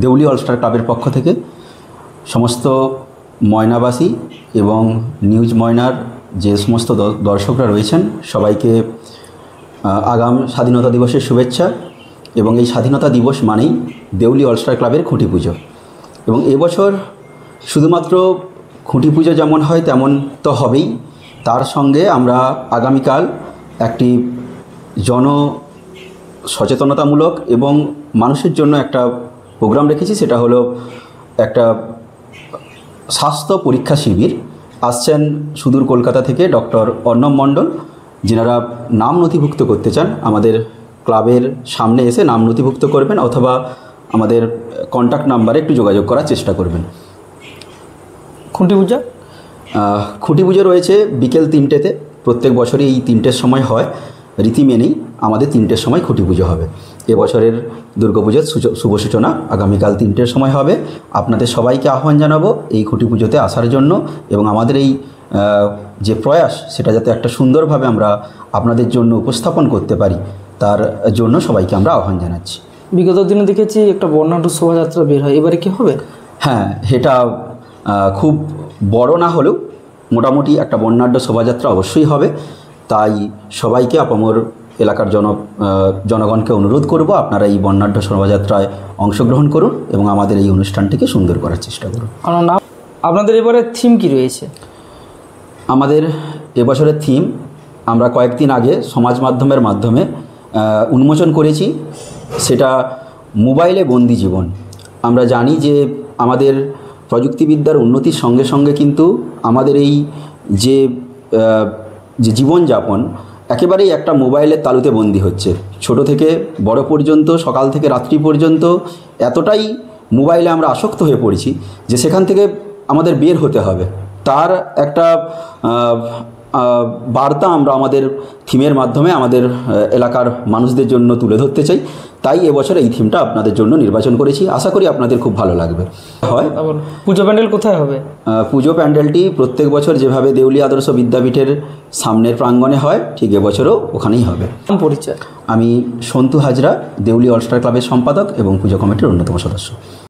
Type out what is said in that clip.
Deuli all star ক্লাবের পক্ষ থেকে সমস্ত ময়নাবাসী এবং নিউজ ময়নার যে সমস্ত দর্শকরা রয়েছেন সবাইকে আগাম স্বাধীনতা দিবসের শুভেচ্ছা। এবং এই স্বাধীনতা দিবস মানেই দেউলি অলস্টার ক্লাবের খুঁটি পুজো। এবং এবছর শুধুমাত্র খুঁটি পুজো যেমন হয় তেমন তো হবেই, তার সঙ্গে আমরা আগামীকাল একটি জন সচেতনতামূলক এবং মানুষের জন্য একটা প্রোগ্রাম রেখেছি। সেটা হলো একটা স্বাস্থ্য পরীক্ষা শিবির। আসছেন সুদূর কলকাতা থেকে ডক্টর অর্ণব মণ্ডল, যিনারা নাম নথিভুক্ত করতে চান আমাদের ক্লাবের সামনে এসে নাম নথিভুক্ত করবেন অথবা আমাদের কন্ট্যাক্ট নাম্বারে একটু যোগাযোগ করার চেষ্টা করবেন। খুঁটি পুজো রয়েছে বিকেল 3টেতে। প্রত্যেক বছরই এই 3টের সময় হয়, রীতি মেনেই আমাদের 3টের সময় খুঁটি পুজো হবে। এবছরের দুর্গাপুজোর শুভ সূচনা আগামীকাল 3টের সময় হবে। আপনাদের সবাইকে আহ্বান জানাবো এই খুঁটি পুজোতে আসার জন্য এবং আমাদের এই যে প্রয়াস সেটা যাতে একটা সুন্দরভাবে আমরা আপনাদের জন্য উপস্থাপন করতে পারি তার জন্য সবাইকে আমরা আহ্বান জানাচ্ছি। বিগত দিনে দেখেছি একটা বর্ণাঢ্য শোভাযাত্রা বের হয়, এবারে কি হবে? হ্যাঁ, এটা খুব বড় না হলেও মোটামুটি একটা বর্ণাঢ্য শোভাযাত্রা অবশ্যই হবে। তাই সবাইকে আপামর এলাকার জনগণকে অনুরোধ করব আপনারা এই বর্ণাঢ্য শোভাযাত্রায় অংশগ্রহণ করুন এবং আমাদের এই অনুষ্ঠানটিকে সুন্দর করার চেষ্টা করুন। আপনাদের এবারে থিম কি রয়েছে? আমাদের এবছরের থিম আমরা কয়েকদিন আগে সমাজ মাধ্যমের মাধ্যমে উন্মোচন করেছি, সেটা মোবাইলে বন্দি জীবন। আমরা জানি যে আমাদের প্রযুক্তিবিদ্যার উন্নতির সঙ্গে সঙ্গে কিন্তু আমাদের এই যে জীবনযাপন একেবারেই একটা মোবাইলের তালুতে বন্দি হচ্ছে। ছোট থেকে বড় পর্যন্ত, সকাল থেকে রাত্রি পর্যন্ত এতটাই মোবাইলে আমরা আসক্ত হয়ে পড়েছি যে সেখান থেকে আমাদের বের হতে হবে। তার একটা বার্তা আমরা আমাদের থিমের মাধ্যমে আমাদের এলাকার মানুষদের জন্য তুলে ধরতে চাই। তাই এবছর এই থিমটা আপনাদের জন্য নির্বাচন করেছি। আশা করি আপনাদের খুব ভালো লাগবে। হয় পুজো প্যান্ডেল কোথায় হবে? পুজো প্যান্ডেলটি প্রত্যেক বছর যেভাবে দেউলি আদর্শ বিদ্যাপীঠের সামনের প্রাঙ্গণে হয় ঠিক এবছরও ওখানেই হবে। পরিচয়? আমি সন্তু হাজরা, দেউলি অলস্টার ক্লাবের সম্পাদক এবং পুজো কমিটির অন্যতম সদস্য।